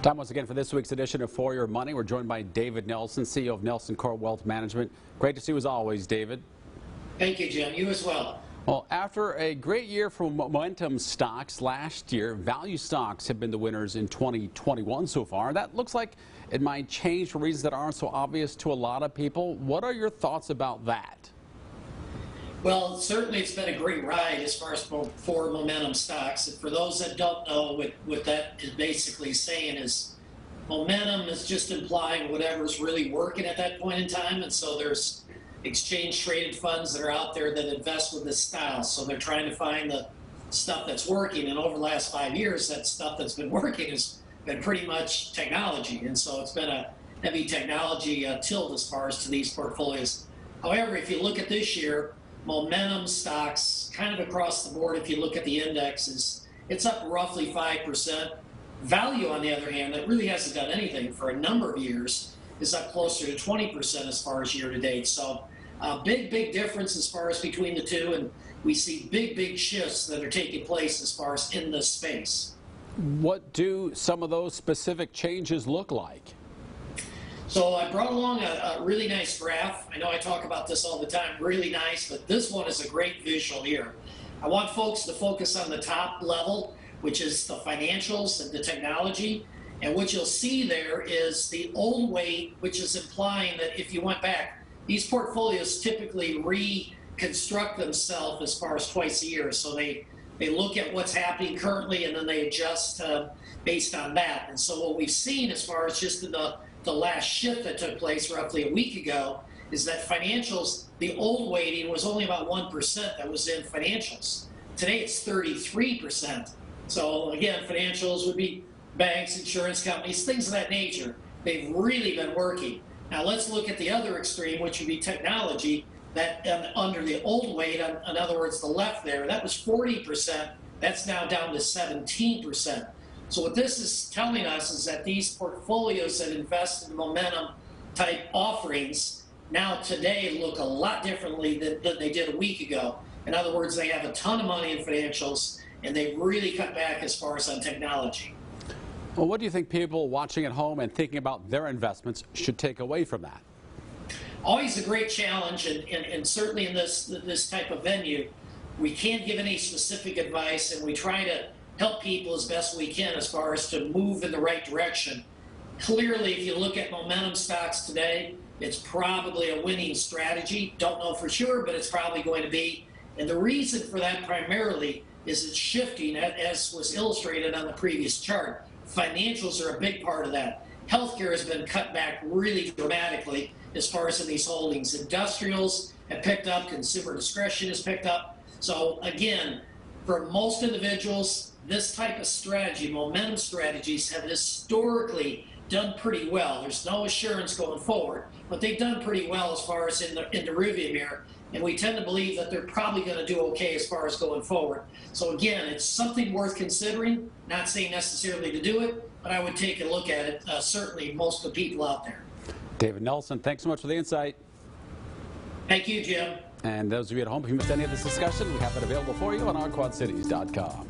Time once again for this week's edition of For Your Money. We're joined by David Nelson, CEO of NelsonCorp Wealth Management. Great to see you as always, David. Thank you, Jim. You as well. Well, after a great year for momentum stocks last year, value stocks have been the winners in 2021 so far. That looks like it might change for reasons that aren't so obvious to a lot of people. What are your thoughts about that? Well, certainly it's been a great ride as far as for momentum stocks. And for those that don't know, what that is basically saying is momentum is just implying whatever's really working at that point in time. And so there's exchange-traded funds that are out there that invest with this style. So they're trying to find the stuff that's working. And over the last 5 years, that stuff that's been working has been pretty much technology. And so it's been a heavy technology tilt as far as to these portfolios. However, if you look at this year, momentum stocks kind of across the board, if you look at the indexes, it's up roughly 5%. Value, on the other hand, that really hasn't done anything for a number of years, is up closer to 20% as far as year to date. So big difference as far as between the two, and we see big shifts that are taking place as far as in this space. What do some of those specific changes look like? So I brought along a really nice graph. I know I talk about this all the time, really nice, but this one is a great visual here. I want folks to focus on the top level, which is the financials and the technology. And what you'll see there is the old weight, which is implying that if you went back, these portfolios typically reconstruct themselves as far as twice a year. So they look at what's happening currently and then they adjust based on that. And so what we've seen as far as just in the last shift that took place roughly a week ago is that financials, the old weighting was only about 1% that was in financials. Today it's 33%. So again, financials would be banks, insurance companies, things of that nature. They've really been working. Now let's look at the other extreme, which would be technology. That under the old weight, in other words, the left there, that was 40%. That's now down to 17%. So what this is telling us is that these portfolios that invest in momentum type offerings now today look a lot differently than they did a week ago. In other words, they have a ton of money in financials and they've really cut back as far as on technology. Well, what do you think people watching at home and thinking about their investments should take away from that? Always a great challenge, and certainly in this type of venue, we can't give any specific advice, and we try to help people as best we can as far as to move in the right direction. Clearly, if you look at momentum stocks today, it's probably a winning strategy. Don't know for sure, but it's probably going to be. And the reason for that primarily is it's shifting, as was illustrated on the previous chart. Financials are a big part of that. Healthcare has been cut back really dramatically as far as in these holdings. Industrials have picked up, consumer discretion has picked up. So again, for most individuals, this type of strategy, momentum strategies, have historically done pretty well. There's no assurance going forward, but they've done pretty well as far as in the rearview mirror, and we tend to believe that they're probably going to do okay as far as going forward. So again, it's something worth considering, not saying necessarily to do it, but I would take a look at it, certainly most of the people out there. David Nelson, thanks so much for the insight. Thank you, Jim. And those of you at home, if you missed any of this discussion, we have it available for you on ourquadcities.com.